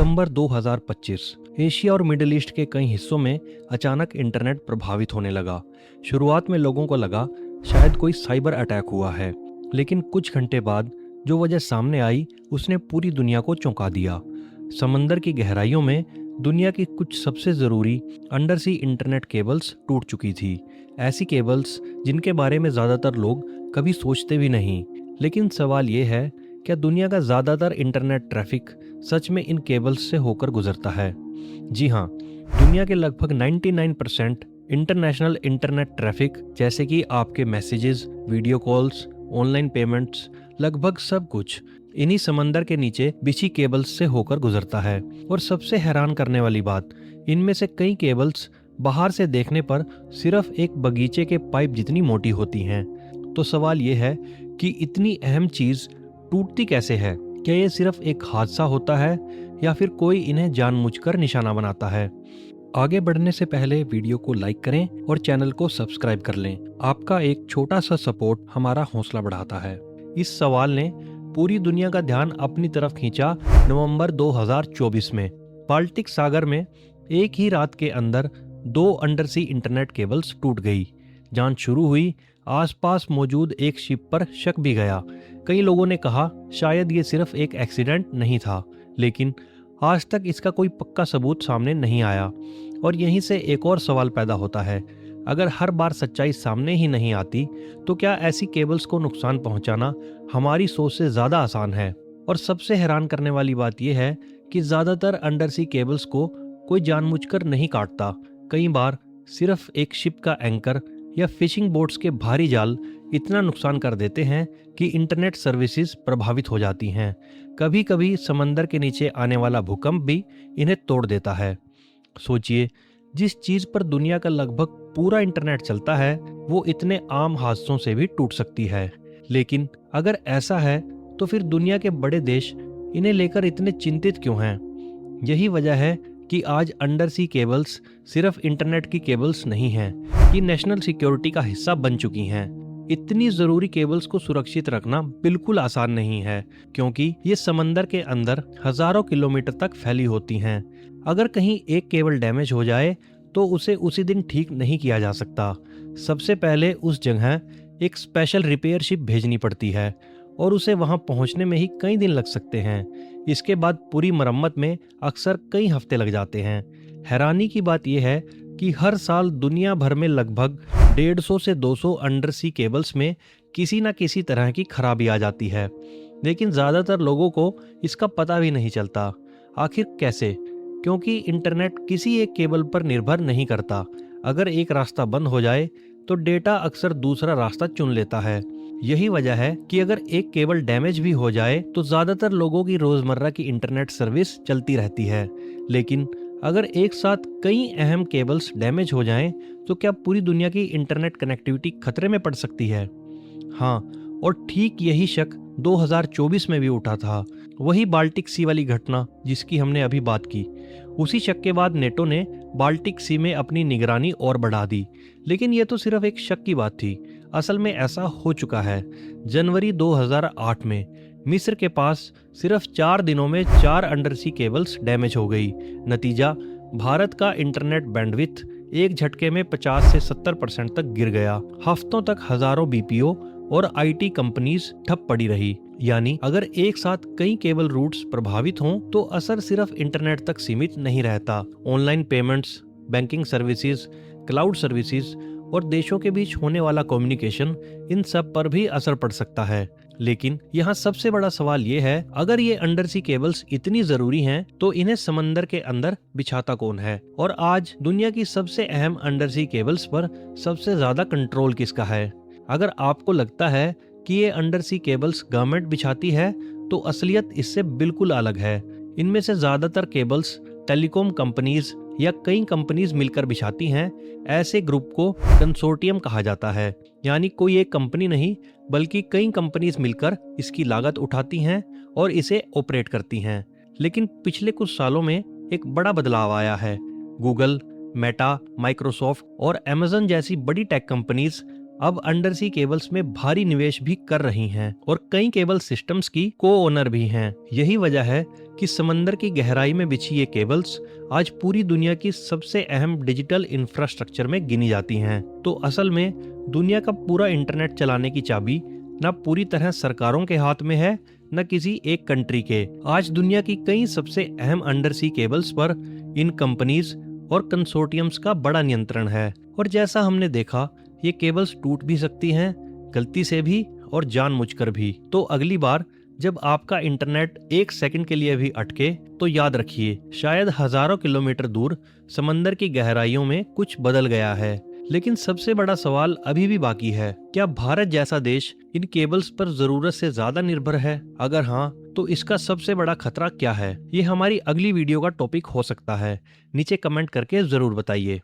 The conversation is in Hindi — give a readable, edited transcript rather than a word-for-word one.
नवंबर 2025 एशिया और मिडिल ईस्ट के कई हिस्सों में अचानक इंटरनेट प्रभावित होने लगा। शुरुआत में लोगों को लगा शायद कोई साइबर अटैक हुआ है, लेकिन कुछ घंटे बाद जो वजह सामने आई उसने पूरी दुनिया को चौंका दिया। समंदर की गहराइयों में दुनिया की कुछ सबसे ज़रूरी अंडर सी इंटरनेट केबल्स टूट चुकी थी। ऐसी केबल्स जिनके बारे में ज़्यादातर लोग कभी सोचते भी नहीं। लेकिन सवाल ये है, क्या दुनिया का ज़्यादातर इंटरनेट ट्रैफिक सच में इन केबल्स से होकर गुजरता है? जी हाँ, दुनिया के लगभग 99% इंटरनेशनल इंटरनेट ट्रैफिक जैसे कि आपके messages, video calls, online payments, लगभग सब कुछ इन्हीं समंदर के नीचे बिछी केबल्स से होकर गुजरता है। और सबसे हैरान करने वाली बात, इनमें से कई केबल्स बाहर से देखने पर सिर्फ एक बगीचे के पाइप जितनी मोटी होती हैं। तो सवाल ये है कि इतनी अहम चीज़ टूटती कैसे है? क्या ये सिर्फ एक हादसा होता है या फिर कोई इन्हें जानबूझकर निशाना बनाता है? आगे बढ़ने से पहले वीडियो को लाइक करें और चैनल को सब्सक्राइब कर लें। आपका एक छोटा सा सपोर्ट हमारा हौसला बढ़ाता है। इस सवाल ने पूरी दुनिया का ध्यान अपनी तरफ खींचा। नवंबर 2024 में बाल्टिक सागर में एक ही रात के अंदर 2 अंडरसी इंटरनेट केबल्स टूट गई। जांच शुरू हुई। आसपास मौजूद एक शिप पर शक भी गया। कई लोगों ने कहा शायद ये सिर्फ एक एक्सीडेंट नहीं था, लेकिन आज तक इसका कोई पक्का सबूत सामने नहीं आया। और यहीं से एक और सवाल पैदा होता है, अगर हर बार सच्चाई सामने ही नहीं आती तो क्या ऐसी केबल्स को नुकसान पहुंचाना हमारी सोच से ज़्यादा आसान है? और सबसे हैरान करने वाली बात यह है कि ज़्यादातर अंडरसी केबल्स को कोई जानबूझकर नहीं काटता। कई बार सिर्फ एक शिप का एंकर या फिशिंग बोट्स के भारी जाल इतना नुकसान कर देते हैं कि इंटरनेट सर्विसेज प्रभावित हो जाती हैं। कभी कभी समंदर के नीचे आने वाला भूकंप भी इन्हें तोड़ देता है। सोचिए, जिस चीज़ पर दुनिया का लगभग पूरा इंटरनेट चलता है वो इतने आम हादसों से भी टूट सकती है। लेकिन अगर ऐसा है तो फिर दुनिया के बड़े देश इन्हें लेकर इतने चिंतित क्यों हैं? यही वजह है कि आज अंडरसी केबल्स सिर्फ इंटरनेट की केबल्स नहीं हैं, ये नेशनल सिक्योरिटी का हिस्सा बन चुकी हैं। इतनी ज़रूरी केबल्स को सुरक्षित रखना बिल्कुल आसान नहीं है, क्योंकि ये समंदर के अंदर हज़ारों किलोमीटर तक फैली होती हैं। अगर कहीं एक केबल डैमेज हो जाए तो उसे उसी दिन ठीक नहीं किया जा सकता। सबसे पहले उस जगह एक स्पेशल रिपेयर शिप भेजनी पड़ती है और उसे वहां पहुंचने में ही कई दिन लग सकते हैं। इसके बाद पूरी मरम्मत में अक्सर कई हफ्ते लग जाते हैं। हैरानी की बात यह है कि हर साल दुनिया भर में लगभग 150 से 200 अंडरसी केबल्स में किसी न किसी तरह की खराबी आ जाती है, लेकिन ज़्यादातर लोगों को इसका पता भी नहीं चलता। आखिर कैसे? क्योंकि इंटरनेट किसी एक केबल पर निर्भर नहीं करता। अगर एक रास्ता बंद हो जाए तो डेटा अक्सर दूसरा रास्ता चुन लेता है। यही वजह है कि अगर एक केबल डैमेज भी हो जाए तो ज़्यादातर लोगों की रोज़मर्रा की इंटरनेट सर्विस चलती रहती है। लेकिन अगर एक साथ कई अहम केबल्स डैमेज हो जाएं तो क्या पूरी दुनिया की इंटरनेट कनेक्टिविटी खतरे में पड़ सकती है? हाँ, और ठीक यही शक 2024 में भी उठा था। वही बाल्टिक सी वाली घटना जिसकी हमने अभी बात की। उसी शक के बाद नेटो ने बाल्टिक सी में अपनी निगरानी और बढ़ा दी। लेकिन यह तो सिर्फ एक शक की बात थी, असल में ऐसा हो चुका है। जनवरी 2008 में मिस्र के पास सिर्फ 4 दिनों में 4 अंडरसी केबल्स डैमेज हो गई। नतीजा, भारत का इंटरनेट बैंडविड्थ एक झटके में 50 से 70% तक गिर गया। हफ्तों तक हजारों बीपीओ और आईटी कंपनीज ठप पड़ी रही। यानी अगर एक साथ कई केबल रूट्स प्रभावित हों तो असर सिर्फ इंटरनेट तक सीमित नहीं रहता। Online payments, banking services, cloud services और देशों के बीच होने वाला कम्युनिकेशन, इन सब पर भी असर पड़ सकता है। लेकिन यहाँ सबसे बड़ा सवाल ये है, अगर ये अंडरसी केबल्स इतनी जरूरी हैं तो इन्हें समंदर के अंदर बिछाता कौन है? और आज दुनिया की सबसे अहम अंडरसी केबल्स पर सबसे ज्यादा कंट्रोल किसका है? अगर आपको लगता है कि ये अंडरसी केबल्स गवर्नमेंट बिछाती है तो असलियत इससे बिल्कुल अलग है। इनमें से ज्यादातर केबल्स टेलीकॉम कंपनीज या कई कंपनीज मिलकर बिछाती हैं। ऐसे ग्रुप को कंसोर्टियम कहा जाता है, यानी कोई एक कंपनी नहीं बल्कि कई कंपनीज मिलकर इसकी लागत उठाती हैं और इसे ऑपरेट करती हैं। लेकिन पिछले कुछ सालों में एक बड़ा बदलाव आया है। गूगल, मेटा, माइक्रोसॉफ्ट और अमेज़न जैसी बड़ी टेक कंपनीज अब अंडर सी केबल्स में भारी निवेश भी कर रही हैं और कई केबल सिस्टम्स की को ओनर भी हैं। यही वजह है कि समंदर की गहराई में बिछी ये केबल्स आज पूरी दुनिया की सबसे अहम डिजिटल इंफ्रास्ट्रक्चर में गिनी जाती हैं। तो असल में दुनिया का पूरा इंटरनेट चलाने की चाबी न पूरी तरह सरकारों के हाथ में है, न किसी एक कंट्री के। आज दुनिया की कई सबसे अहम अंडर सी केबल्स पर इन कंपनीज और कंसोर्टियम्स का बड़ा नियंत्रण है। और जैसा हमने देखा, ये केबल्स टूट भी सकती हैं, गलती से भी और जानबूझकर भी। तो अगली बार जब आपका इंटरनेट एक सेकंड के लिए भी अटके तो याद रखिए, शायद हजारों किलोमीटर दूर समंदर की गहराइयों में कुछ बदल गया है। लेकिन सबसे बड़ा सवाल अभी भी बाकी है, क्या भारत जैसा देश इन केबल्स पर जरूरत से ज्यादा निर्भर है? अगर हाँ, तो इसका सबसे बड़ा खतरा क्या है? ये हमारी अगली वीडियो का टॉपिक हो सकता है। नीचे कमेंट करके जरूर बताइए।